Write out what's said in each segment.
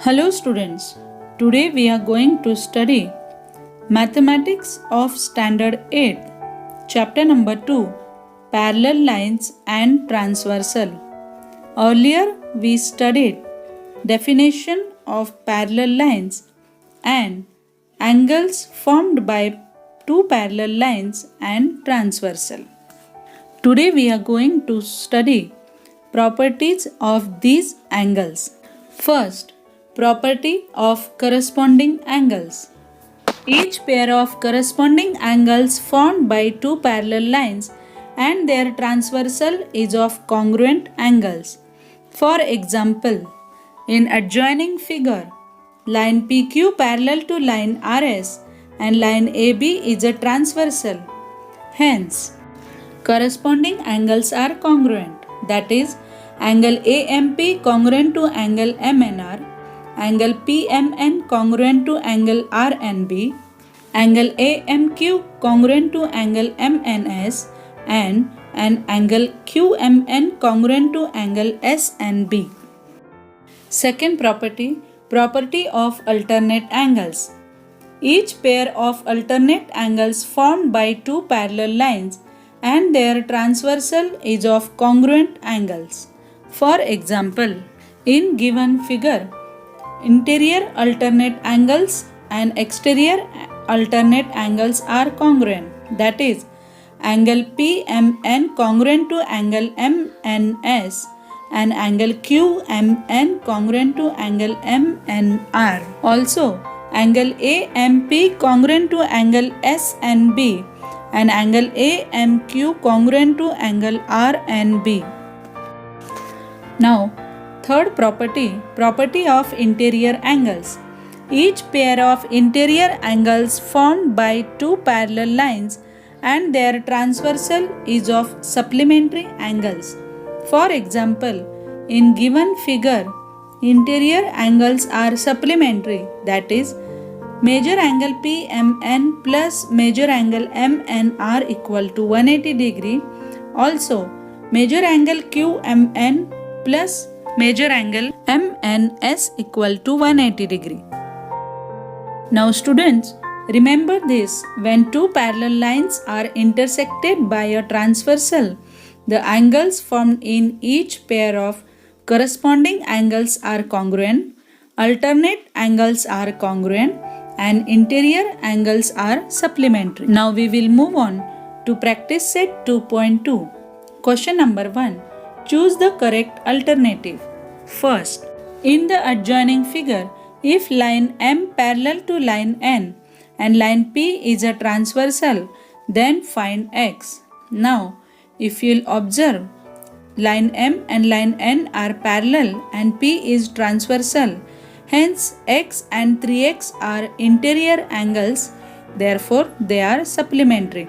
Hello students, today we are going to study Mathematics of Standard 8, chapter number 2, Parallel Lines and Transversal. Earlier we studied definition of parallel lines and angles formed by two parallel lines and transversal. Today we are going to study properties of these angles. First, property of corresponding angles. Each pair of corresponding angles formed by two parallel lines and their transversal is of congruent angles. For example, in adjoining figure, line PQ parallel to line RS and line AB is a transversal. Hence, corresponding angles are congruent. That is, angle AMP congruent to angle MNR, angle PMN congruent to angle RNB, angle AMQ congruent to angle MNS, and an angle QMN congruent to angle SNB. Second property, property of alternate angles. Each pair of alternate angles formed by two parallel lines and their transversal is of congruent angles. For example, in given figure, interior alternate angles and exterior alternate angles are congruent. That is, angle PMN congruent to angle MNS and angle QMN congruent to angle MNR. Also, angle AMP congruent to angle SNB and angle AMQ congruent to angle RNB. Now, third property, property of interior angles. Each pair of interior angles formed by two parallel lines and their transversal is of supplementary angles. For example, in given figure, interior angles are supplementary, that is, major angle PMN plus major angle MNR equal to 180 degree. Also, major angle QMN plus major angle MNS equal to 180 degree. Now students, remember this, when two parallel lines are intersected by a transversal, the angles formed in each pair of corresponding angles are congruent, alternate angles are congruent, and interior angles are supplementary. Now we will move on to practice set 2.2. Question number 1. Choose the correct alternative. First, in the adjoining figure, if line M parallel to line N and line P is a transversal, then find X. Now, if you'll observe, line M and line N are parallel and P is transversal. Hence, X and 3X are interior angles, therefore they are supplementary.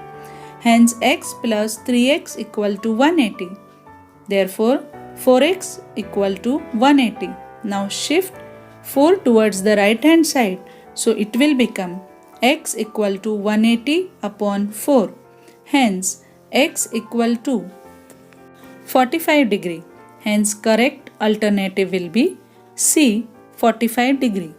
Hence, X plus 3X equal to 180. Therefore, 4X equal to 180. Now shift 4 towards the right hand side. So it will become X equal to 180 upon 4. Hence, X equal to 45 degree. Hence, correct alternative will be C, 45 degree.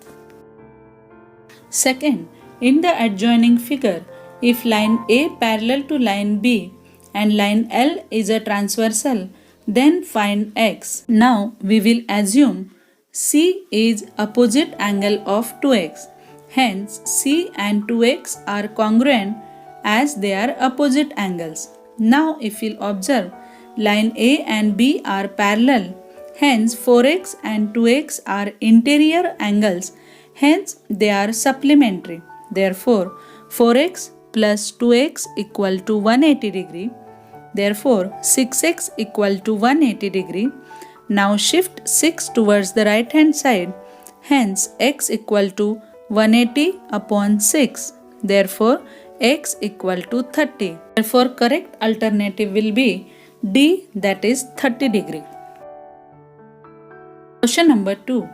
Second, in the adjoining figure, if line A parallel to line B and line L is a transversal, then find X. Now we will assume C is opposite angle of 2X. Hence, C and 2X are congruent as they are opposite angles. Now if you'll observe, line A and B are parallel. Hence, 4X and 2X are interior angles. Hence, they are supplementary. Therefore, 4X plus 2X equal to 180 degree. Therefore, 6X equal to 180 degree. Now shift 6 towards the right hand side. Hence, X equal to 180 upon 6. Therefore, X equal to 30. Therefore, correct alternative will be D, that is 30 degree. Question number 2.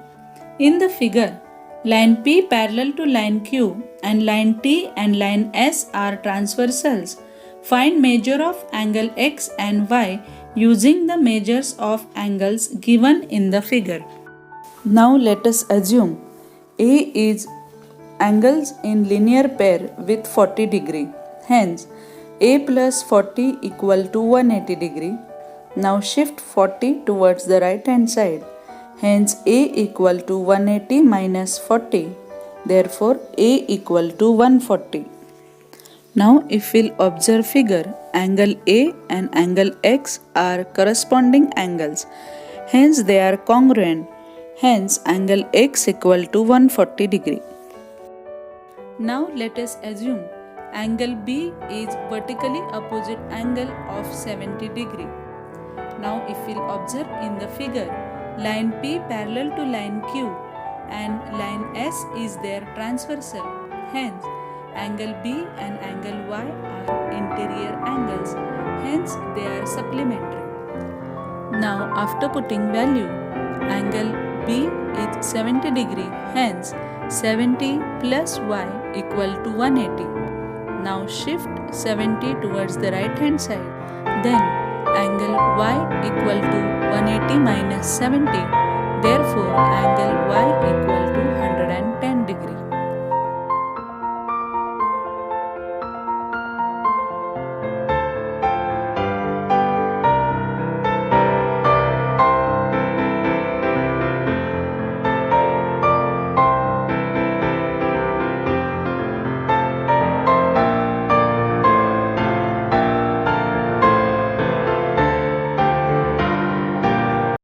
In the figure, line P parallel to line Q and line T and line S are transversals. Find measure of angle X and Y using the measures of angles given in the figure. Now let us assume A is angles in linear pair with 40 degree. Hence, A plus 40 equal to 180 degree. Now shift 40 towards the right hand side. Hence, A equal to 180 minus 40. Therefore, A equal to 140. Now if we'll observe figure, angle A and angle X are corresponding angles. Hence they are congruent. Hence angle X equal to 140 degree. Now let us assume angle B is vertically opposite angle of 70 degree. Now if we'll observe in the figure, line P parallel to line Q and line S is their transversal. Hence angle B and angle Y are interior angles. Hence they are supplementary. Now after putting value, angle B is 70 degree. Hence 70 plus Y equal to 180. Now shift 70 towards the right hand side. Then angle Y equal to 180 minus 70. Therefore angle Y equal to 110